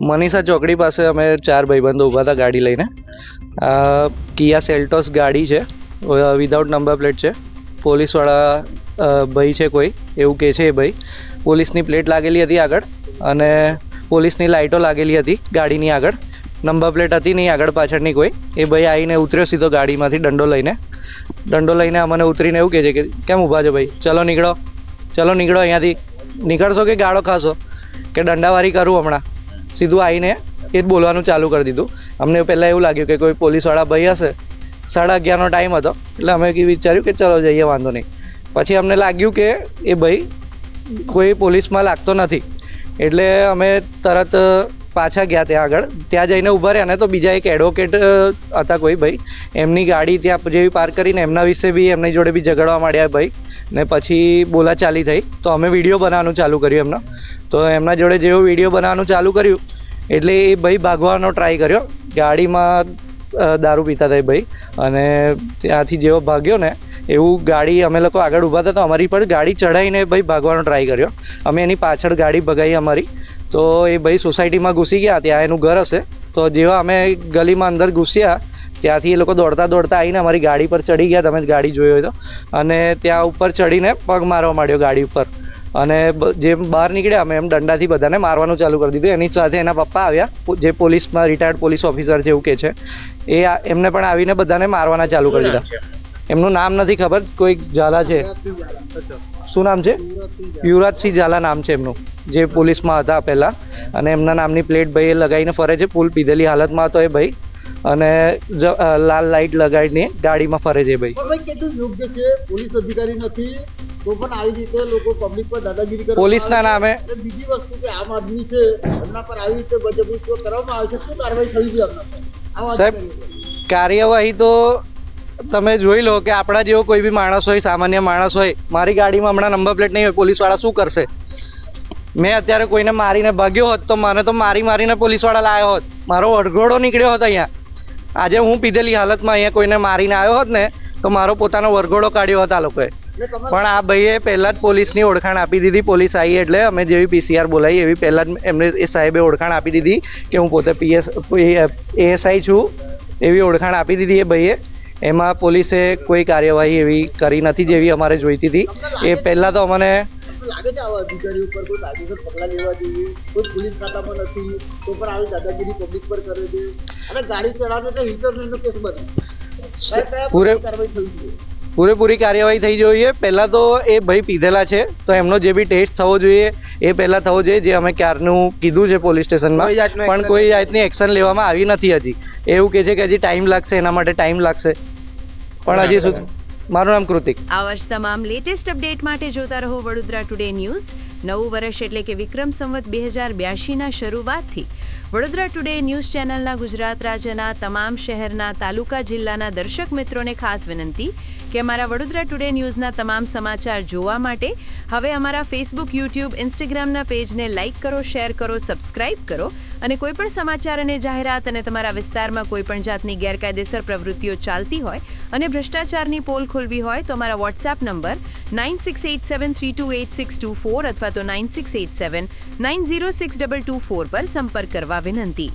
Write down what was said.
મનીષા ચોકડી પાસે અમે 4 ભાઈબંધો ઊભા હતા ગાડી લઈને. કિયા સેલ્ટોસ ગાડી છે, વિધાઉટ નંબર પ્લેટ છે. પોલીસવાળા ભાઈ છે કોઈ એવું કહે છે. એ ભાઈ પોલીસની પ્લેટ લાગેલી હતી આગળ અને પોલીસની લાઇટો લાગેલી હતી ગાડીની આગળ. નંબર પ્લેટ હતી નહીં આગળ પાછળની કોઈ. એ ભાઈ આવીને ઉતર્યો સીધો ગાડીમાંથી દંડો લઈને અમને ઉતરીને એવું કહે છે કે કેમ ઊભા છો ભાઈ, ચલો નીકળો અહીંયાથી. નીકળશો કે ગાળો ખાશો કે દંડાવારી કરું હમણાં. સીધું આવીને એ જ બોલવાનું ચાલુ કરી દીધું. અમને પહેલાં એવું લાગ્યું કે કોઈ પોલીસવાળા ભાઈ હશે. 11:30નો ટાઈમ હતો એટલે અમે વિચાર્યું કે ચલો જઈએ, વાંધો નહીં. પછી અમને લાગ્યું કે એ ભાઈ કોઈ પોલીસમાં લાગતો નથી એટલે અમે તરત પાછા ગયા ત્યાં આગળ. ત્યાં જઈને ઊભા રહ્યા ને તો બીજા એક એડવોકેટ હતા કોઈ ભાઈ, એમની ગાડી ત્યાં જેવી પાર્ક કરીને એમના વિશે બી એમની જોડે બી ઝઘડવા માંડ્યા ભાઈ. ને પછી બોલાચાલી થઈ તો અમે વિડીયો બનાવવાનું ચાલુ કર્યું એમનો. તો એમના જોડે જેવું વિડીયો બનાવવાનું ચાલુ કર્યું એટલે એ ભાઈ ભાગવાનો ટ્રાય કર્યો. ગાડીમાં દારૂ પીતા હતા એ ભાઈ અને ત્યાંથી જેવો ભાગ્યો ને એવું ગાડી અમે લોકો આગળ ઊભા હતા તો અમારી પર ગાડી ચડાવીને ભાઈ ભાગવાનો ટ્રાય કર્યો. અમે એની પાછળ ગાડી ભગાવી અમારી. તો એ ભાઈ સોસાયટીમાં ઘૂસી ગયા, ત્યાં એનું ઘર હશે. તો જેવા અમે ગલીમાં અંદર ઘૂસ્યા ત્યાંથી એ લોકો દોડતા આવીને અમારી ગાડી પર ચડી ગયા. તમે ગાડી જોઈ હોય તો. અને ત્યાં ઉપર ચડીને પગ મારવા માંડ્યો ગાડી ઉપર. અને જેમ બહાર નીકળ્યા અમે એમ દંડાથી બધાને મારવાનું ચાલુ કરી દીધું. એની સાથે એના પપ્પા આવ્યા, જે પોલીસમાં રિટાયર્ડ પોલીસ ઓફિસર છે એવું કહે છે. એમને પણ આવીને બધાને મારવાના ચાલુ કરી દીધા. એમનું નામ નથી ખબર, કોઈ ઝાલા છે. શું નામ છે? યુવરાજસિંહ ઝાલા નામ છે એમનું, જે પોલીસમાં હતા પહેલાં. અને એમના નામની પ્લેટ ભાઈ એ લગાવીને ફરે છે. ફૂલ પીધેલી હાલતમાં હતો એ ભાઈ અને લાલ લાઇટ લગાવીને ગાડીમાં ફરે છે ભાઈ. કેટલું યોગ્ય છે? પોલીસ અધિકારી નથી તો પણ આવી રીતે લોકો પબ્લિક પર દાદાગીરી કરે. પોલીસના નામે બીજી વસ્તુ કે આમ આદમી છે એમના પર આવી રીતે બજબરીપૂર્વક કરવામાં આવે છે, શું કાર્યવાહી થઈ છે એમના પર? સાહેબ, કાર્યવાહી તો તમે જોઈ લો કે આપણા જેવો કોઈ બી માણસ હોય, સામાન્ય માણસ હોય, મારી ગાડીમાં હમણાં નંબર પ્લેટ નહીં હોય, પોલીસવાળા શું કરશે? મેં અત્યારે કોઈને મારીને ભાગ્યો હોત તો મને તો મારીને પોલીસવાળા લાવ્યો હોત. મારો વરઘોડો નીકળ્યો હોત અહીંયા. આજે હું પીધેલી હાલતમાં અહીંયા કોઈને મારીને આવ્યો હોત ને તો મારો પોતાનો વરઘોડો કાઢ્યો હોત આ લોકોએ. પણ આ ભાઈએ પહેલાં જ પોલીસની ઓળખાણ આપી દીધી. પોલીસ આવી એટલે અમે જેવી PCR બોલાવી એવી પહેલાં જ એમને એ સાહેબે ઓળખાણ આપી દીધી કે હું પોતે ASI છું એવી ઓળખાણ આપી દીધી એ ભાઈએ. એમાં પોલીસે કોઈ કાર્યવાહી એવી કરી નથી જેવી અમારે જોઈતી હતી. એ પહેલાં તો અમને લાગે છે આવા અધિકારી ઉપર કોઈ કાયદેસર પગલાં લેવા જોઈએ. કોઈ પોલીસ ખાતામાં નથી તો પણ આવી દાદાગીરી પબ્લિક પર કરે છે અને ગાડી ચડાવે એટલે ઇન્ટરનેટનો કેસ બને. પૂરેપૂરી કાર્યવાહી થઈ જોઈએ. પહેલાં તો એ ભાઈ પીધેલા છે તો એમનો જે બી ટેસ્ટ થવો જોઈએ એ પહેલાં થવો જોઈએ, જે અમે ક્યારનું કીધું છે પોલીસ સ્ટેશનમાં. પણ કોઈ જાતની એક્શન લેવામાં આવી નથી હજી. એવું કહે છે કે હજી ટાઈમ લાગશે, એના માટે ટાઈમ લાગશે. પણ હજી સુધી. મારું નામ કૃતિક. આવા જ તમામ લેટેસ્ટ અપડેટ માટે જોતા રહો વડોદરા ટુડે ન્યૂઝ. નવું વર્ષ એટલે કે વિક્રમ સંવત 2082ના શરૂઆતથી વડોદરા ટુડે ન્યૂઝ ચેનલના ગુજરાત રાજ્યના તમામ શહેરના, તાલુકા, જિલ્લાના દર્શક મિત્રોને ખાસ વિનંતી કે અમારા વડોદરા ટુડે ન્યૂઝના તમામ સમાચાર જોવા માટે હવે અમારા ફેસબુક, યુટ્યુબ, ઇન્સ્ટાગ્રામના પેજને લાઇક કરો, શેર કરો, સબસ્ક્રાઇબ કરો. અને કોઈપણ સમાચાર અને જાહેરાત અને તમારા વિસ્તારમાં કોઈપણ જાતની ગેરકાયદેસર પ્રવૃત્તિઓ ચાલતી હોય અને ભ્રષ્ટાચારની પોલ ખોલવી હોય તો અમારા વોટ્સએપ નંબર 9687328624 અથવા તો 9687906224 પર સંપર્ક કરવા વિનંતી.